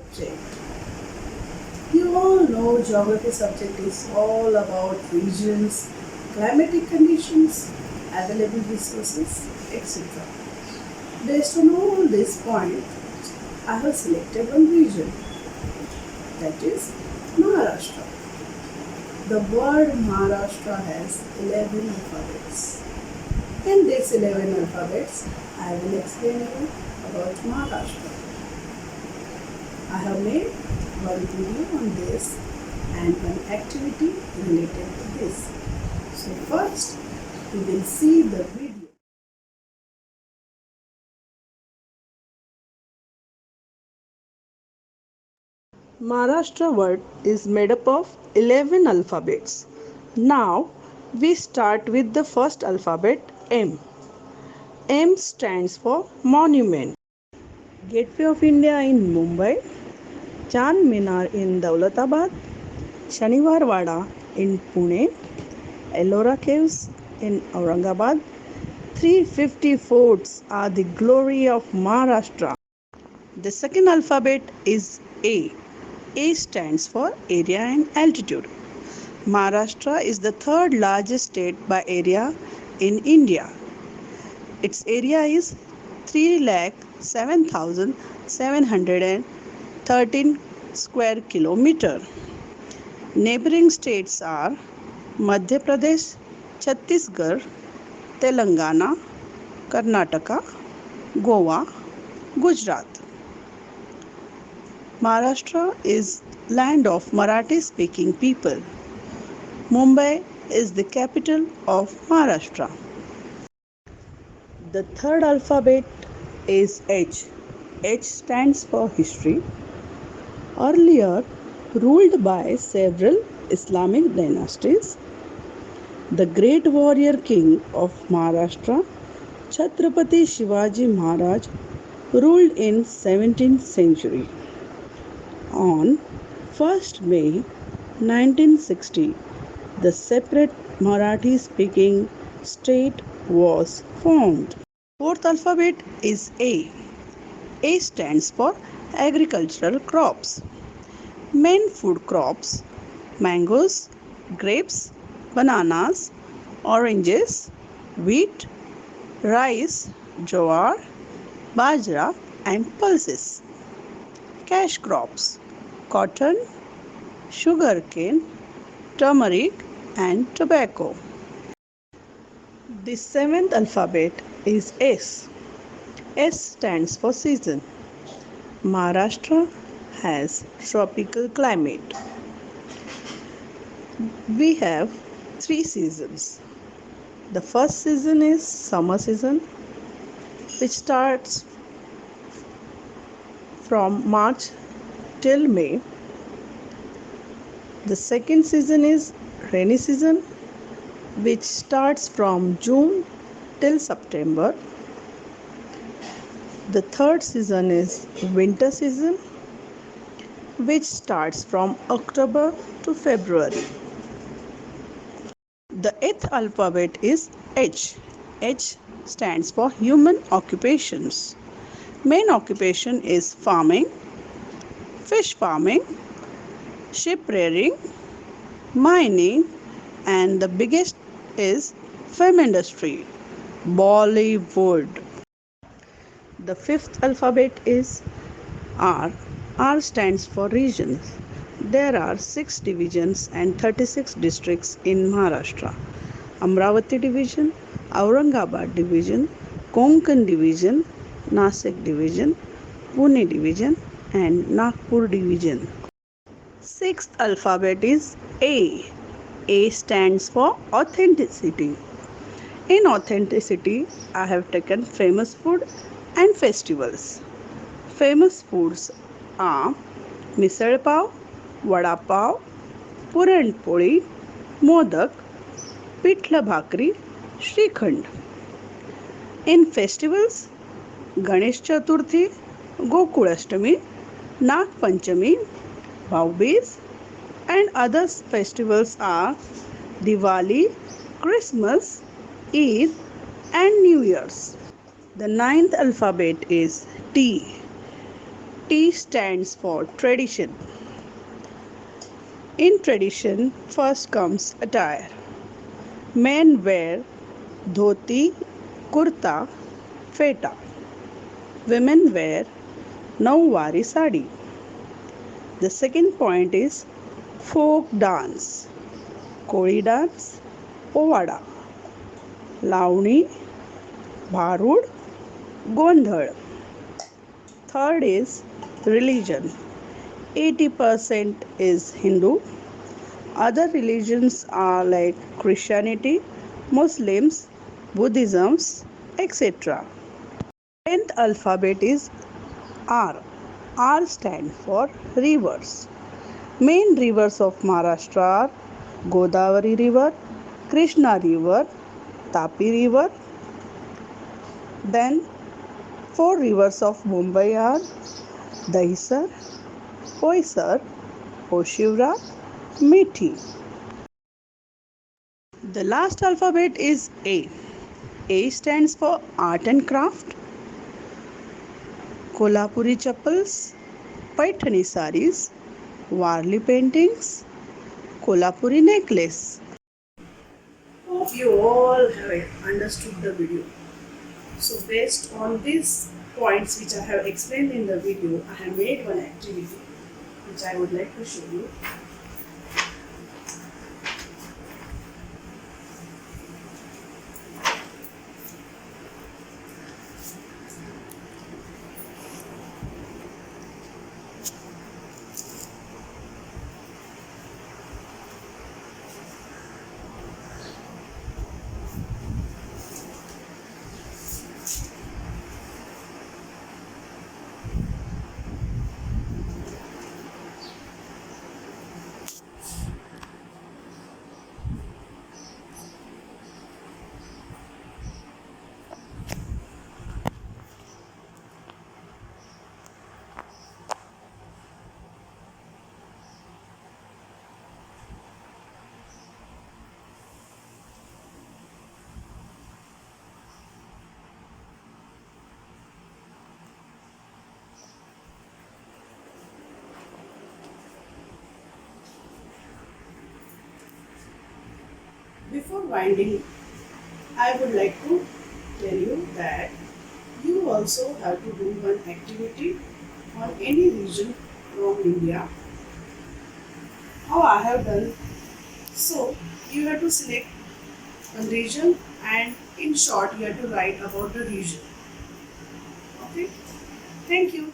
subject. You all know geography subject is all about regions, climatic conditions, available resources, etc. Based on all these points, I have selected one region, that is Maharashtra. The word Maharashtra has 11 alphabets. In these 11 alphabets, I will explain you about Maharashtra. I have made one video on this and one activity related to this. So first, we will see the video. Maharashtra word is made up of 11 alphabets. Now we start with the first alphabet M. M stands for monument. Gateway of India in Mumbai, Chand Minar in Daulatabad, Shaniwar Wada in Pune, Ellora Caves in Aurangabad. 350 forts are the glory of Maharashtra. The second alphabet is A. A stands for area and altitude. Maharashtra is the third largest state by area in India. Its area is 3,07,713 square kilometer. Neighboring states are Madhya Pradesh, Chhattisgarh, Telangana, Karnataka, Goa, Gujarat. Maharashtra is land of Marathi speaking people. Mumbai is the capital of Maharashtra. The third alphabet is H. H stands for history. Earlier ruled by several Islamic dynasties, the great warrior king of Maharashtra, Chhatrapati Shivaji Maharaj, ruled in 17th century. On 1st May 1960, the separate Marathi speaking state was formed. Fourth alphabet is A. A stands for agricultural crops. Main food crops: mangoes, grapes, bananas, oranges, wheat, rice, jowar, bajra, and pulses. Cash crops: cotton, sugarcane, turmeric, and tobacco. The seventh alphabet is S. S stands for season. Maharashtra has tropical climate. We have three seasons. The first season is summer season, which starts from March till May. The second season is rainy season, which starts from June till September. The third season is winter season, which starts from October to February. The eighth alphabet is H. H stands for human occupations. Main occupation is farming, fish farming, sheep rearing, mining, and the biggest is film industry, Bollywood. The fifth alphabet is R. R stands for regions. There are 6 divisions and 36 districts in Maharashtra. Amravati division, Aurangabad division, Konkan division, Nasik division, Pune division, and Nagpur division. Sixth alphabet is A. A stands for authenticity. In authenticity, I have taken famous food and festivals. Famous foods are misal pav, vada pav, puran poli, modak, pitla bhakri, shrikhand. In festivals, Ganesh Chaturthi, Gokulashtami, Nag Panchami, Bhau-Beej, and other festivals are Diwali, Christmas, Eid, and New Year's. The ninth alphabet is T. T stands for tradition. In tradition, first comes attire. Men wear dhoti, kurta, feta. Women wear Nauwari sari. The second point is folk dance. Kori dance, Povada, Lavani, Bharud, Gondhal. Third is religion. 80% is Hindu. Other religions are like Christianity, Muslims, Buddhism, etc. 10th alphabet is R. R stands for rivers. Main rivers of Maharashtra are Godavari River, Krishna River, Tapi River. Then four rivers of Mumbai are Dahisar, Boisar, Oshivra, Mithi. The last alphabet is A. A stands for art and craft. Kolhapuri chappals, Paithani saris, Warli paintings, Kolhapuri necklace. Hope you all have understood the video. So based on these points which I have explained in the video, I have made one activity which I would like to show you. Before winding, I would like to tell you that you also have to do one activity on any region from India. How I have done. So you have to select a region and in short you have to write about the region. Okay. Thank you.